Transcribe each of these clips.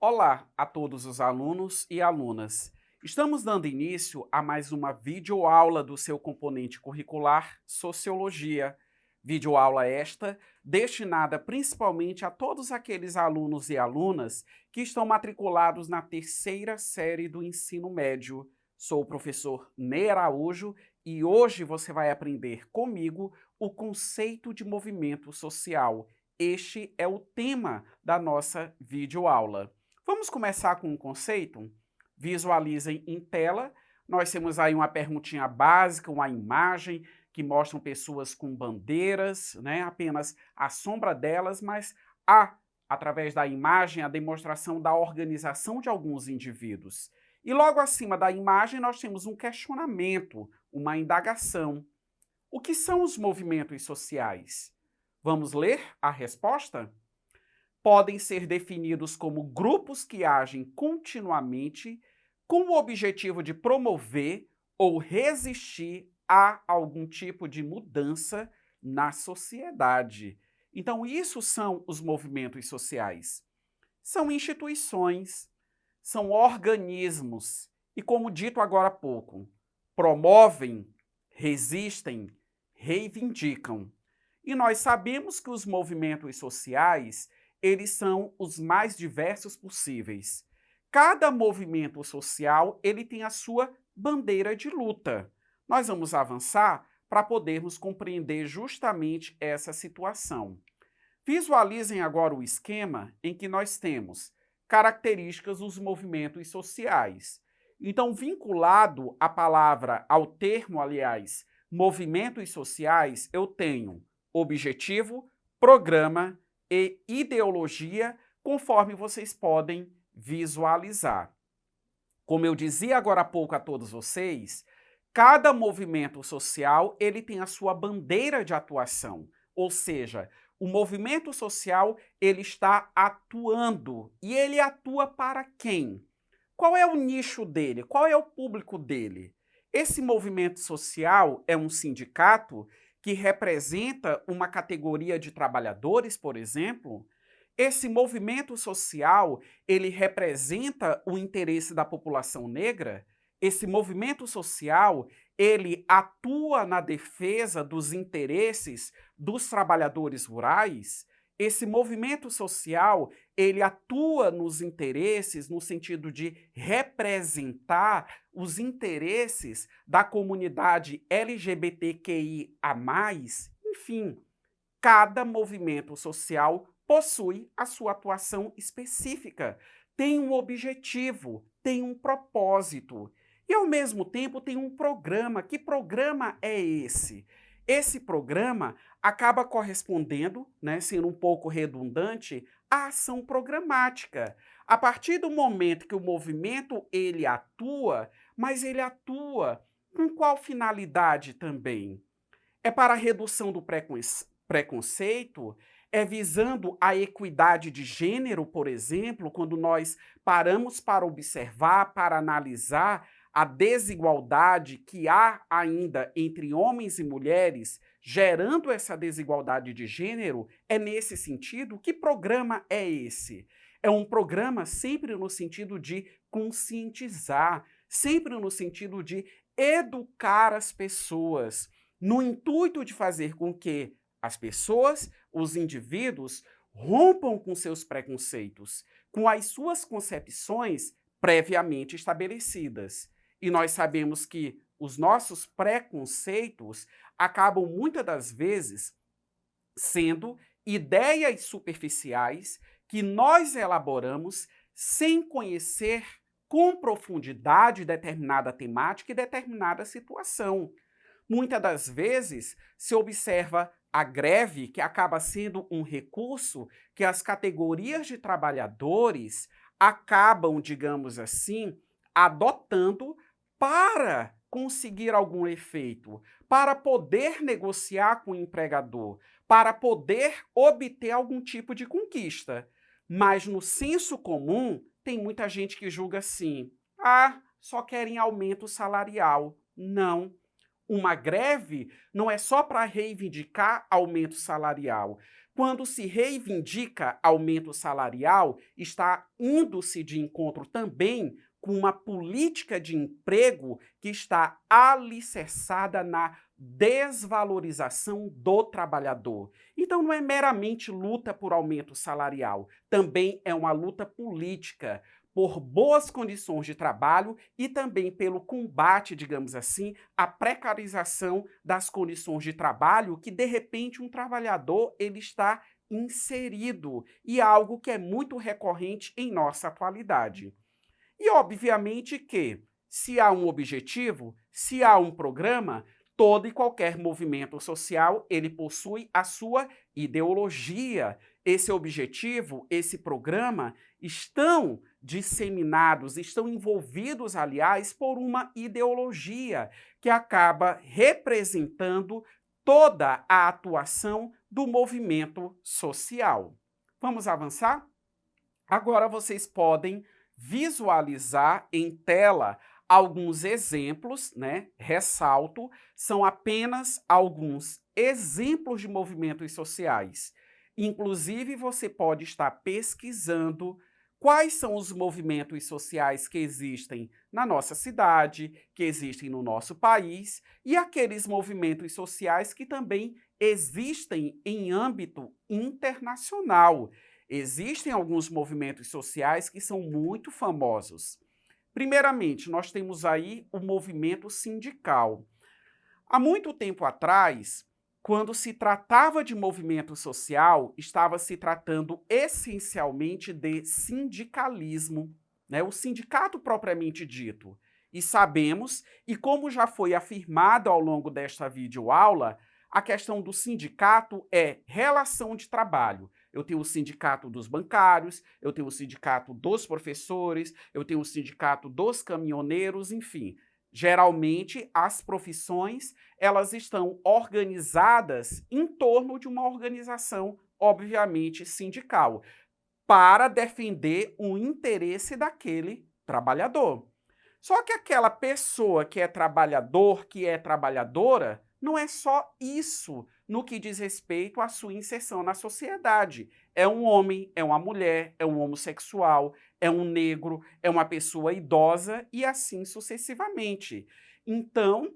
Olá a todos os alunos e alunas. Estamos dando início a mais uma videoaula do seu componente curricular Sociologia. Videoaula esta destinada principalmente a todos aqueles alunos e alunas que estão matriculados na terceira série do ensino médio. Sou o professor Ney Araújo e hoje você vai aprender comigo o conceito de movimento social. Este é o tema da nossa videoaula. Vamos começar com um conceito? Visualizem em tela. Nós temos aí uma perguntinha básica, uma imagem que mostram pessoas com bandeiras, né? Apenas a sombra delas, mas há, através da imagem, a demonstração da organização de alguns indivíduos. E logo acima da imagem nós temos um questionamento, uma indagação. O que são os movimentos sociais? Vamos ler a resposta? Podem ser definidos como grupos que agem continuamente com o objetivo de promover ou resistir a algum tipo de mudança na sociedade. Então, isso são os movimentos sociais. São instituições, são organismos e, como dito agora há pouco, promovem, resistem, reivindicam. E nós sabemos que os movimentos sociais eles são os mais diversos possíveis. Cada movimento social ele tem a sua bandeira de luta. Nós vamos avançar para podermos compreender justamente essa situação. Visualizem agora o esquema em que nós temos características dos movimentos sociais. Então, vinculado à palavra, ao termo, aliás, movimentos sociais, eu tenho objetivo, programa e ideologia, conforme vocês podem visualizar. Como eu dizia agora há pouco a todos vocês, cada movimento social ele tem a sua bandeira de atuação, ou seja, o movimento social ele está atuando e ele atua para quem? Qual é o nicho dele? Qual é o público dele? Esse movimento social é um sindicato que representa uma categoria de trabalhadores, por exemplo. Esse movimento social, ele representa o interesse da população negra. Esse movimento social, ele atua na defesa dos interesses dos trabalhadores rurais. Esse movimento social, ele atua nos interesses no sentido de representar os interesses da comunidade LGBTQIA+, enfim, cada movimento social possui a sua atuação específica, tem um objetivo, tem um propósito e, ao mesmo tempo, tem um programa. Que programa é esse? Esse programa acaba correspondendo, né, sendo um pouco redundante, à ação programática. A partir do momento que o movimento ele atua, mas ele atua com qual finalidade também? É para a redução do preconceito? É visando a equidade de gênero, por exemplo, quando nós paramos para observar, para analisar a desigualdade que há ainda entre homens e mulheres, gerando essa desigualdade de gênero, é nesse sentido? Que programa é esse? É um programa sempre no sentido de conscientizar, sempre no sentido de educar as pessoas, no intuito de fazer com que as pessoas, os indivíduos, rompam com seus preconceitos, com as suas concepções previamente estabelecidas. E nós sabemos que os nossos preconceitos acabam muitas das vezes sendo ideias superficiais que nós elaboramos sem conhecer com profundidade determinada temática e determinada situação. Muitas das vezes se observa a greve, que acaba sendo um recurso que as categorias de trabalhadores acabam, digamos assim, adotando para conseguir algum efeito, para poder negociar com o empregador, para poder obter algum tipo de conquista. Mas no senso comum, tem muita gente que julga assim: ah, só querem aumento salarial. Não. Uma greve não é só para reivindicar aumento salarial. Quando se reivindica aumento salarial, está indo-se de encontro também com uma política de emprego que está alicerçada na desvalorização do trabalhador. Então, não é meramente luta por aumento salarial, também é uma luta política por boas condições de trabalho e também pelo combate, digamos assim, à precarização das condições de trabalho que, de repente, um trabalhador ele está inserido, e algo que é muito recorrente em nossa atualidade. E, obviamente, que se há um objetivo, se há um programa, todo e qualquer movimento social, ele possui a sua ideologia. Esse objetivo, esse programa, estão disseminados, estão envolvidos, aliás, por uma ideologia que acaba representando toda a atuação do movimento social. Vamos avançar? Agora vocês podem visualizar em tela alguns exemplos, né? Ressalto, são apenas alguns exemplos de movimentos sociais. Inclusive, você pode estar pesquisando quais são os movimentos sociais que existem na nossa cidade, que existem no nosso país, e aqueles movimentos sociais que também existem em âmbito internacional. Existem alguns movimentos sociais que são muito famosos. Primeiramente, nós temos aí o movimento sindical. Há muito tempo atrás, quando se tratava de movimento social, estava se tratando essencialmente de sindicalismo, né? O sindicato propriamente dito. E sabemos, e como já foi afirmado ao longo desta videoaula, a questão do sindicato é relação de trabalho. Eu tenho o sindicato dos bancários, eu tenho o sindicato dos professores, eu tenho o sindicato dos caminhoneiros, enfim. Geralmente, as profissões, elas estão organizadas em torno de uma organização, obviamente, sindical, para defender o interesse daquele trabalhador. Só que aquela pessoa que é trabalhador, que é trabalhadora, não é só isso no que diz respeito à sua inserção na sociedade. É um homem, é uma mulher, é um homossexual, é um negro, é uma pessoa idosa e assim sucessivamente. Então,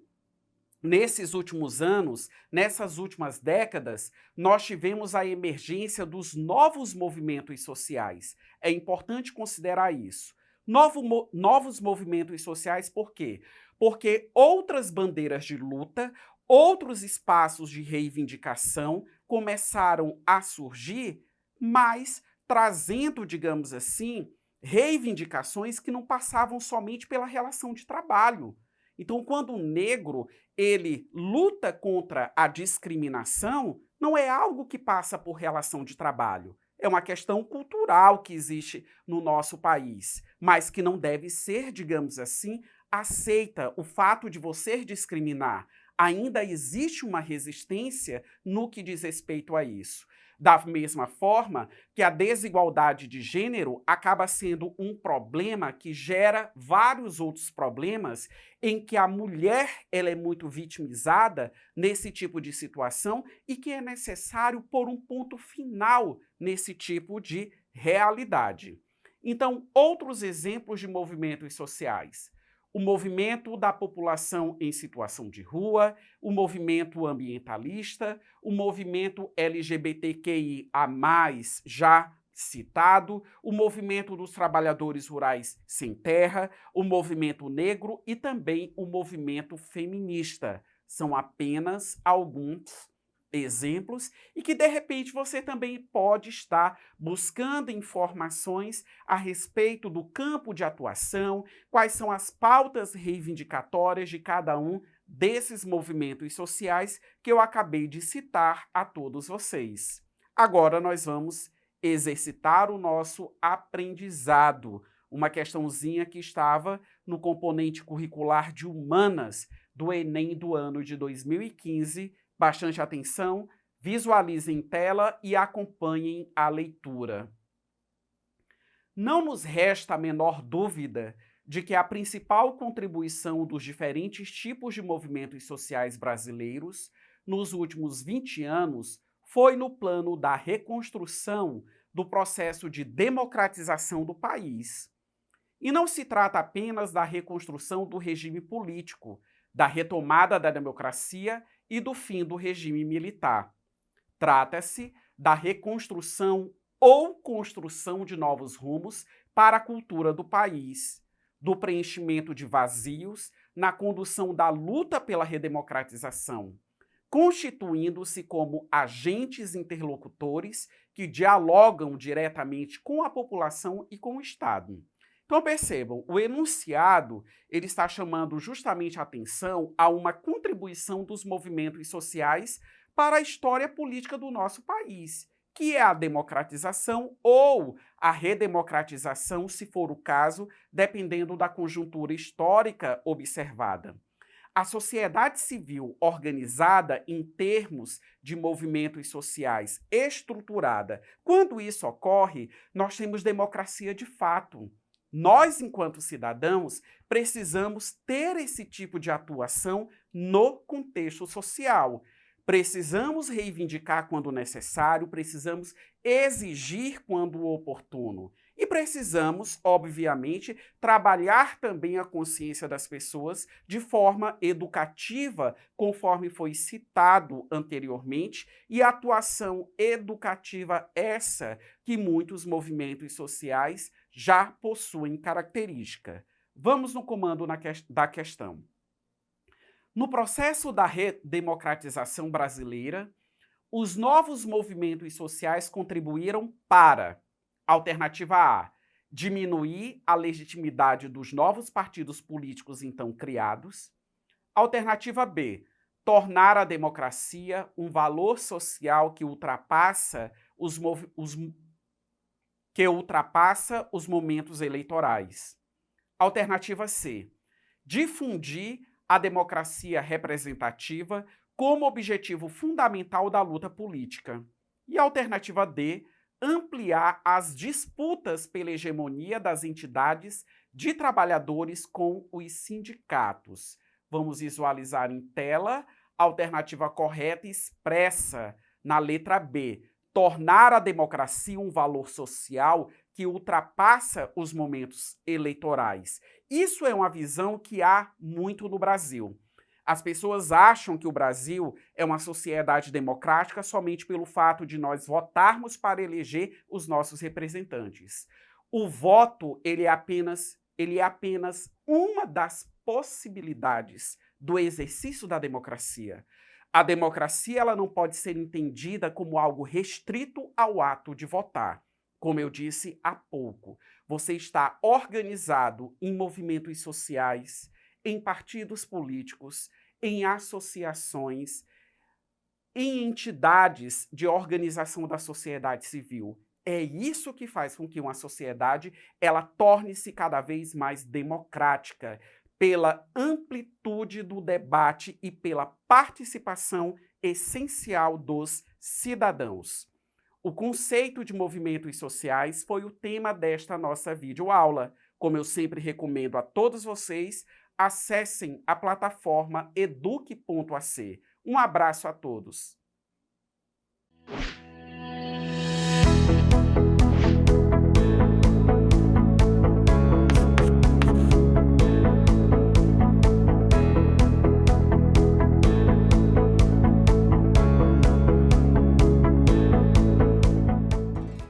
nesses últimos anos, nessas últimas décadas, nós tivemos a emergência dos novos movimentos sociais. É importante considerar isso. Novos movimentos sociais, por quê? Porque outras bandeiras de luta, outros espaços de reivindicação começaram a surgir, mas trazendo, digamos assim, reivindicações que não passavam somente pela relação de trabalho. Então, quando o negro ele luta contra a discriminação, não é algo que passa por relação de trabalho. É uma questão cultural que existe no nosso país, mas que não deve ser, digamos assim, aceita. O fato de você discriminar. Ainda existe uma resistência no que diz respeito a isso. Da mesma forma que a desigualdade de gênero acaba sendo um problema que gera vários outros problemas em que a mulher ela é muito vitimizada nesse tipo de situação e que é necessário pôr um ponto final nesse tipo de realidade. Então, outros exemplos de movimentos sociais. O movimento da população em situação de rua, o movimento ambientalista, o movimento LGBTQIA+, já citado, o movimento dos trabalhadores rurais sem terra, o movimento negro e também o movimento feminista. São apenas alguns exemplos e que, de repente, você também pode estar buscando informações a respeito do campo de atuação, quais são as pautas reivindicatórias de cada um desses movimentos sociais que eu acabei de citar a todos vocês. Agora nós vamos exercitar o nosso aprendizado, uma questãozinha que estava no componente curricular de humanas do Enem do ano de 2015. Bastante atenção, visualizem em tela e acompanhem a leitura. Não nos resta a menor dúvida de que a principal contribuição dos diferentes tipos de movimentos sociais brasileiros nos últimos 20 anos foi no plano da reconstrução do processo de democratização do país. E não se trata apenas da reconstrução do regime político, da retomada da democracia e do fim do regime militar. Trata-se da reconstrução ou construção de novos rumos para a cultura do país, do preenchimento de vazios na condução da luta pela redemocratização, constituindo-se como agentes interlocutores que dialogam diretamente com a população e com o Estado. Então percebam, o enunciado ele está chamando justamente a atenção a uma contribuição dos movimentos sociais para a história política do nosso país, que é a democratização ou a redemocratização, se for o caso, dependendo da conjuntura histórica observada. A sociedade civil organizada em termos de movimentos sociais estruturada, quando isso ocorre, nós temos democracia de fato. Nós, enquanto cidadãos, precisamos ter esse tipo de atuação no contexto social. Precisamos reivindicar quando necessário, precisamos exigir quando oportuno. E precisamos, obviamente, trabalhar também a consciência das pessoas de forma educativa, conforme foi citado anteriormente, e atuação educativa essa que muitos movimentos sociais já possuem característica. Vamos no comando da questão. No processo da redemocratização brasileira, os novos movimentos sociais contribuíram para: alternativa A, diminuir a legitimidade dos novos partidos políticos então criados. Alternativa B, tornar a democracia um valor social que ultrapassa os momentos eleitorais. Alternativa C, difundir a democracia representativa como objetivo fundamental da luta política. E a alternativa D, ampliar as disputas pela hegemonia das entidades de trabalhadores com os sindicatos. Vamos visualizar em tela a alternativa correta expressa na letra B, tornar a democracia um valor social que ultrapassa os momentos eleitorais. Isso é uma visão que há muito no Brasil. As pessoas acham que o Brasil é uma sociedade democrática somente pelo fato de nós votarmos para eleger os nossos representantes. O voto ele é apenas uma das possibilidades do exercício da democracia. A democracia ela não pode ser entendida como algo restrito ao ato de votar. Como eu disse há pouco, você está organizado em movimentos sociais, em partidos políticos, em associações, em entidades de organização da sociedade civil. É isso que faz com que uma sociedade ela torne-se cada vez mais democrática, pela amplitude do debate e pela participação essencial dos cidadãos. O conceito de movimentos sociais foi o tema desta nossa videoaula. Como eu sempre recomendo a todos vocês, acessem a plataforma eduque.ac. Um abraço a todos.